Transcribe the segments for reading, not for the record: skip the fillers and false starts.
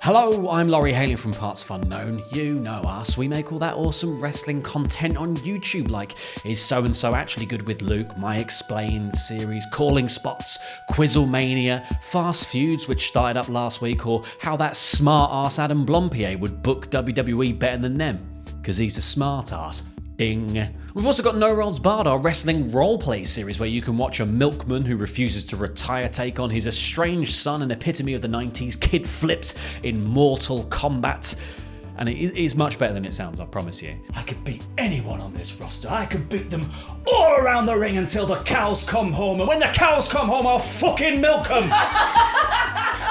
Hello, I'm Laurie hailing from partsFUNknown. You know us, we make all that awesome wrestling content on YouTube like Is So-and-So Actually Good with Luke, My Explained series, Calling Spots, QuizzleMania, Fast Feuds which started up last week, or how that smart ass Adam Blompier would book WWE better than them, because he's a smart ass. Ding. We've also got No Rolls Barred, our wrestling roleplay series where you can watch a milkman who refuses to retire take on his estranged son, an epitome of the 90s, kid flips in Mortal Kombat. And it is much better than it sounds, I promise you. I could beat anyone on this roster. I could beat them all around the ring until the cows come home. And when the cows come home, I'll fucking milk them.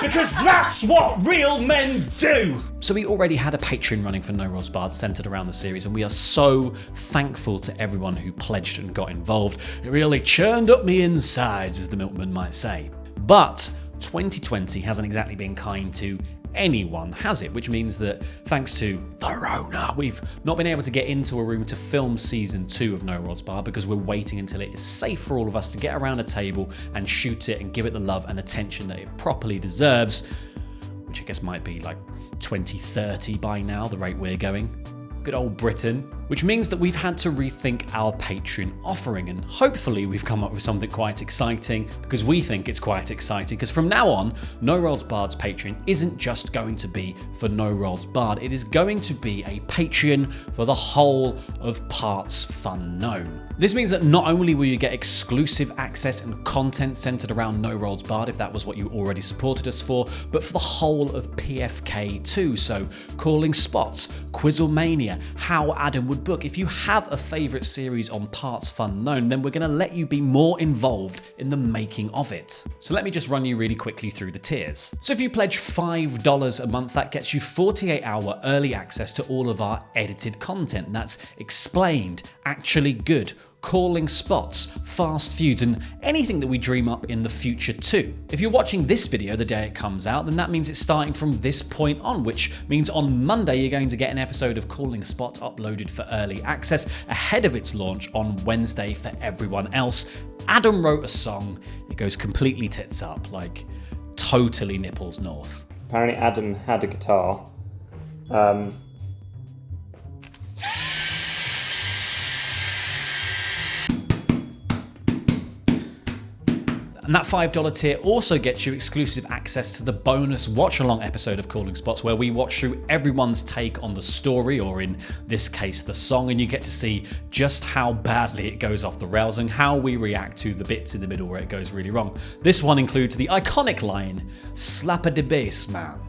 Because that's what real men do! So we already had a Patreon running for No Rolls Barred centered around the series, and we are so thankful to everyone who pledged and got involved. It really churned up me insides, as the milkman might say. But 2020 hasn't exactly been kind to anyone, has it? Which means that thanks to the Rona, we've not been able to get into a room to film season 2 of No Rolls Barred because we're waiting until it is safe for all of us to get around a table and shoot it and give it the love and attention that it properly deserves, which I guess might be like 2030 by now, the rate we're going. Good old Britain. Which means that we've had to rethink our Patreon offering, and hopefully we've come up with something quite exciting, because we think it's quite exciting, because from now on, No Rolls Barred's Patreon isn't just going to be for No Rolls Barred, it is going to be a Patreon for the whole of partsFUNknown. This means that not only will you get exclusive access and content centered around No Rolls Barred, if that was what you already supported us for, but for the whole of PFK too, so Calling Spots, QuizzleMania, How Adam Would Book. If you have a favourite series on partsFUNknown, then we're going to let you be more involved in the making of it. So let me just run you really quickly through the tiers. So if you pledge $5 a month, that gets you 48-hour early access to all of our edited content. That's explained, actually good, Calling Spots, Fast Feuds, and anything that we dream up in the future too. If you're watching this video the day it comes out, then that means it's starting from this point on, which means on Monday you're going to get an episode of Calling Spots uploaded for early access ahead of its launch on Wednesday for everyone else. Adam wrote a song, it goes completely tits up, like totally nipples north. Apparently Adam had a guitar. And that $5 tier also gets you exclusive access to the bonus watch-along episode of Calling Spots, where we watch through everyone's take on the story, or in this case, the song, and you get to see just how badly it goes off the rails and how we react to the bits in the middle where it goes really wrong. This one includes the iconic line, "Slapper the bass, man."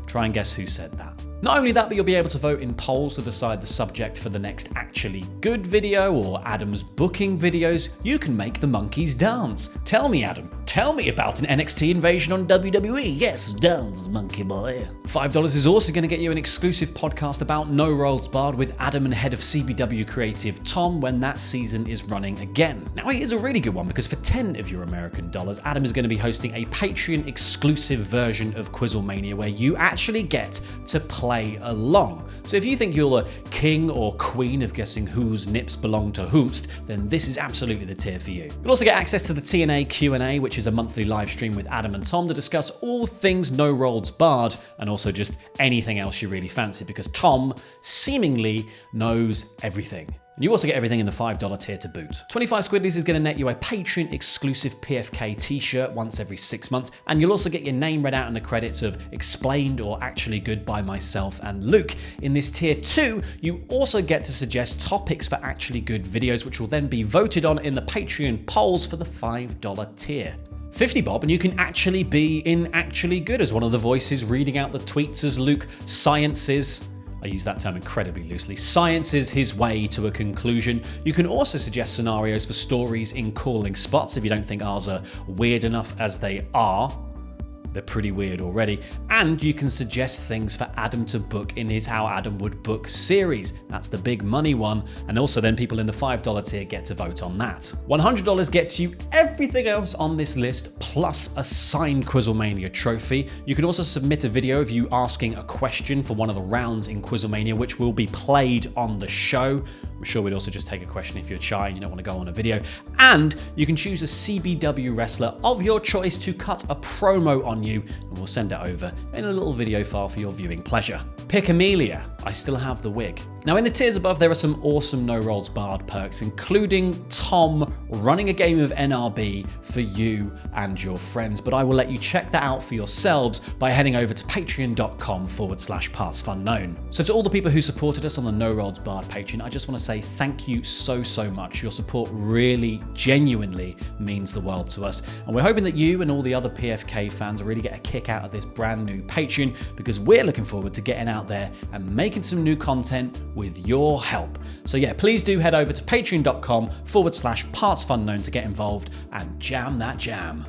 Try and guess who said that. Not only that, but you'll be able to vote in polls to decide the subject for the next Actually Good video or Adam's booking videos. You can make the monkeys dance. Tell me, Adam, tell me about an NXT invasion on WWE. Yes, dance, monkey boy. $5 is also going to get you an exclusive podcast about No Rolls Barred with Adam and head of CBW Creative Tom when that season is running again. Now, it is a really good one because for 10 of your American dollars, Adam is going to be hosting a Patreon exclusive version of QuizzleMania where you actually get to play along. So if you think you're a king or queen of guessing whose nips belong to whomst, then this is absolutely the tier for you. You'll also get access to the TNA Q&A, which is a monthly live stream with Adam and Tom to discuss all things No Rolls Barred, and also just anything else you really fancy, because Tom seemingly knows everything. And you also get everything in the $5 tier to boot. 25 Squidlies is going to net you a Patreon exclusive PFK t-shirt once every 6 months, and you'll also get your name read out in the credits of Explained or Actually Good by myself and Luke. In this tier 2, you also get to suggest topics for Actually Good videos, which will then be voted on in the Patreon polls for the $5 tier. 50 bob and you can actually be in Actually Good as one of the voices reading out the tweets as Luke sciences, I use that term incredibly loosely, sciences his way to a conclusion. You can also suggest scenarios for stories in Calling Spots if you don't think ours are weird enough as they are. They're pretty weird already. And you can suggest things for Adam to book in his How Adam Would Book series. That's the big money one. And also then people in the $5 tier get to vote on that. $100 gets you everything else on this list, plus a signed QuizzleMania trophy. You can also submit a video of you asking a question for one of the rounds in QuizzleMania, which will be played on the show. I'm sure we'd also just take a question if you're shy and you don't want to go on a video. And you can choose a CBW wrestler of your choice to cut a promo on on you, and we'll send it over in a little video file for your viewing pleasure. Pick Amelia, I still have the wig. Now in the tiers above there are some awesome No Rolls Barred perks, including Tom running a game of NRB for you and your friends, but I will let you check that out for yourselves by heading over to patreon.com/partsFUNknown. So to all the people who supported us on the No Rolls Barred Patreon, I just want to say thank you so much. Your support really genuinely means the world to us, and we're hoping that you and all the other PFK fans really get a kick out of this brand new Patreon, because we're looking forward to getting out there and making some new content with your help. So yeah, please do head over to patreon.com/partsFUNknown to get involved and jam that jam.